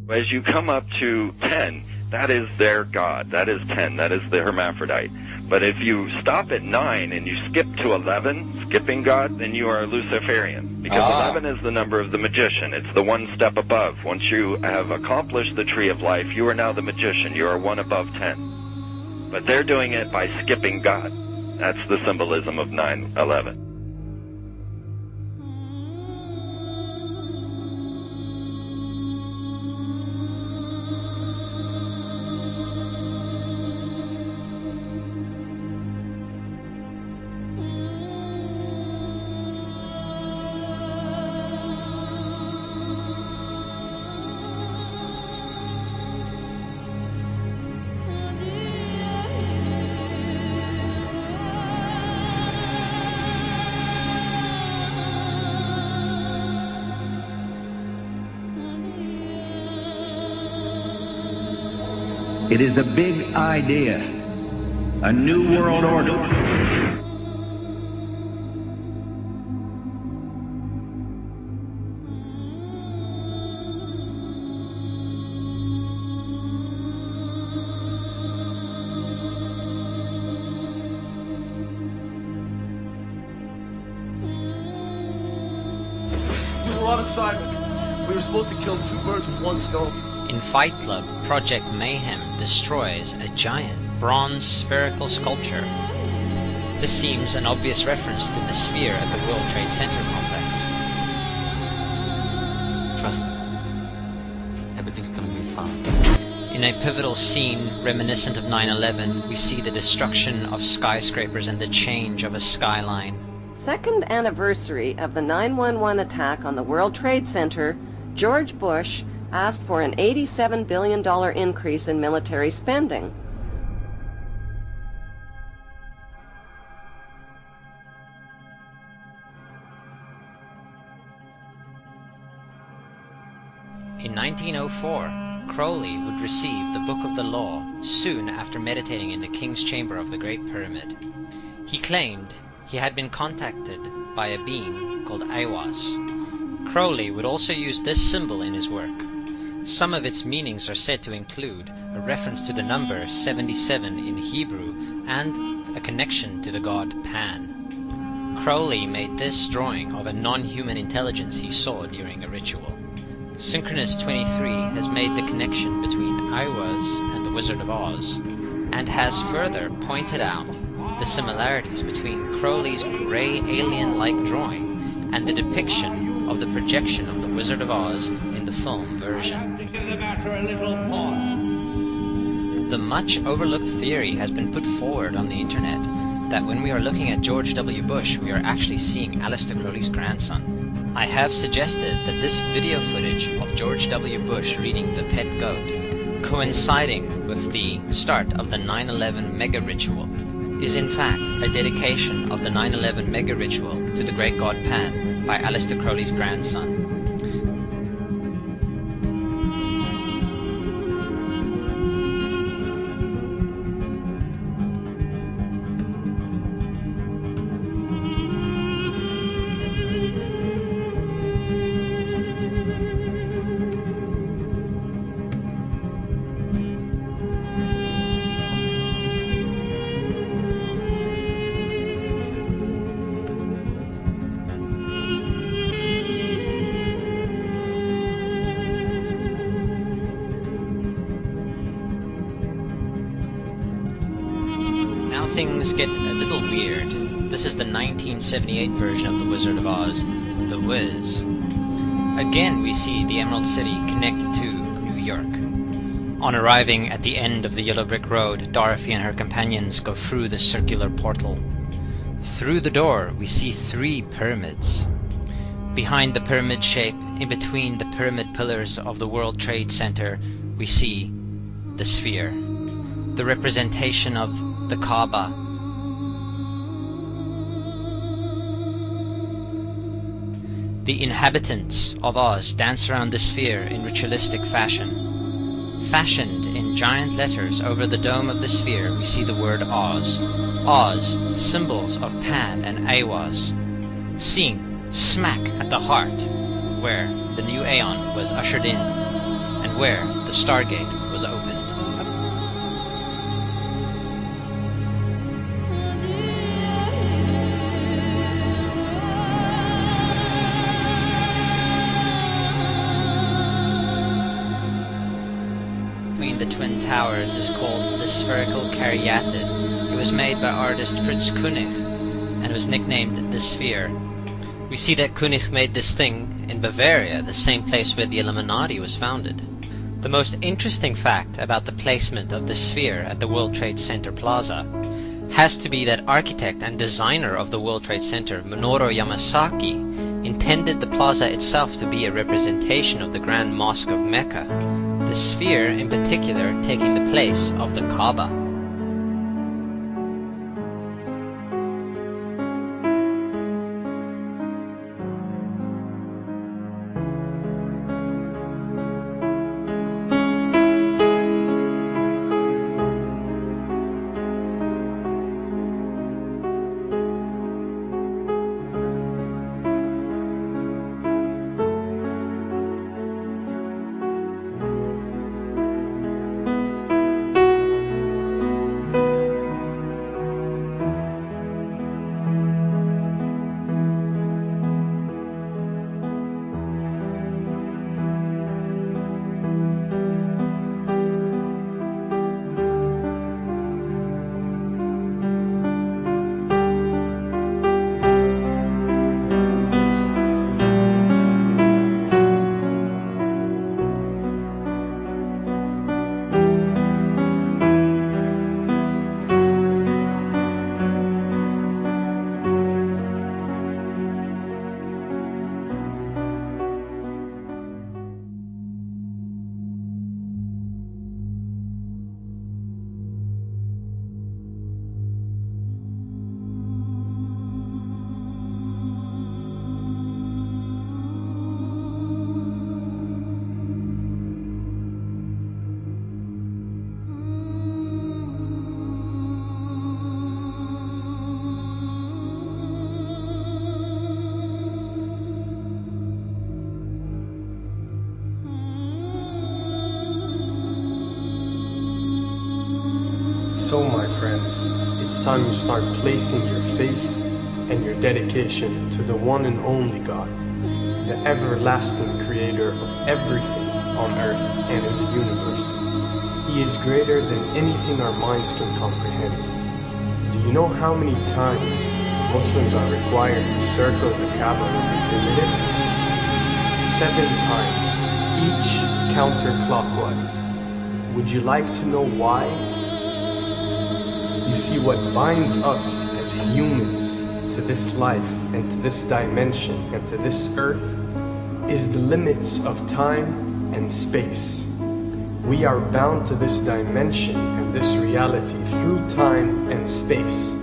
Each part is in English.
As you come up to 10, that is their god. That is 10. That is the hermaphrodite. But if you stop at 9 and you skip to 11, skipping God, then you are a Luciferian. Because 11 is the number of the magician. It's the one step above. Once you have accomplished the tree of life, you are now the magician. You are one above 10. But they're doing it by skipping God. That's the symbolism of 9/11. It is a big idea, a new world order. We were on assignment. We were supposed to kill two birds with one stone. In Fight Club, Project Mayhem destroys a giant bronze spherical sculpture. This seems an obvious reference to the sphere at the World Trade Center complex. Trust me, everything's gonna be fine. In a pivotal scene reminiscent of 9/11, we see the destruction of skyscrapers and the change of a skyline. Second anniversary of the 9/11 attack on the World Trade Center, George Bush asked for an $87 billion increase in military spending. In 1904, Crowley would receive the Book of the Law soon after meditating in the King's Chamber of the Great Pyramid. He claimed he had been contacted by a being called Aiwass. Crowley would also use this symbol in his work. Some of its meanings are said to include a reference to the number 77 in Hebrew and a connection to the god Pan. Crowley made this drawing of a non-human intelligence he saw during a ritual. Synchronous 23 has made the connection between Aiwass and the Wizard of Oz, and has further pointed out the similarities between Crowley's grey alien-like drawing and the depiction of the projection of the Wizard of Oz in the film version. The much overlooked theory has been put forward on the internet that when we are looking at George W. Bush, we are actually seeing Aleister Crowley's grandson. I have suggested that this video footage of George W. Bush reading the pet goat, coinciding with the start of the 9/11 mega ritual, is in fact a dedication of the 9/11 mega ritual to the great god Pan by Aleister Crowley's grandson. Things get a little weird. This is the 1978 version of The Wizard of Oz, The Wiz. Again we see the Emerald City connected to New York. On arriving at the end of the Yellow Brick Road, Dorothy and her companions go through the circular portal. Through the door we see 3 pyramids. Behind the pyramid shape, in between the pyramid pillars of the World Trade Center, we see the sphere, the representation of the Kaaba. The inhabitants of Oz dance around the sphere in ritualistic fashion. Fashioned in giant letters over the dome of the sphere, we see the word Oz. Oz, symbols of Pan and Aiwass, seen smack at the heart where the new Aeon was ushered in, and where the Stargate was opened. Between the twin towers is called the spherical caryatid. It was made by artist Fritz Koenig and was nicknamed the Sphere. We see that Koenig made this thing in Bavaria, the same place where the Illuminati was founded. The most interesting fact about the placement of the Sphere at the World Trade Center Plaza has to be that architect and designer of the World Trade Center, Minoru Yamasaki, intended the plaza itself to be a representation of the Grand Mosque of Mecca, the Sphere in particular taking the place of the Kaaba. So, my friends, it's time you start placing your faith and your dedication to the one and only God, the everlasting creator of everything on earth and in the universe. He is greater than anything our minds can comprehend. Do you know how many times Muslims are required to circle the Kaaba when they visit it? 7 times, each counterclockwise. Would you like to know why? You see, what binds us as humans to this life and to this dimension and to this earth is the limits of time and space. We are bound to this dimension and this reality through time and space.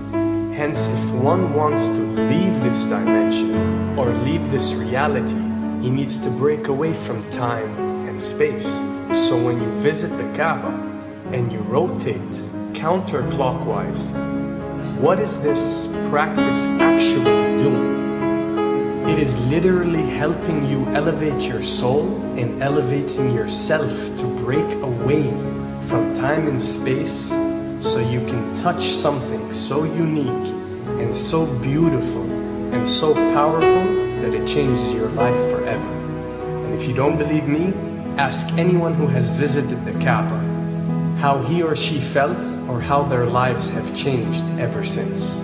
Hence, if one wants to leave this dimension or leave this reality, he needs to break away from time and space. So when you visit the Kaaba and you rotate counterclockwise, what is this practice actually doing? It is literally helping you elevate your soul and elevating yourself to break away from time and space so you can touch something so unique and so beautiful and so powerful that it changes your life forever. And if you don't believe me, ask anyone who has visited the Kaaba how he or she felt or how their lives have changed ever since.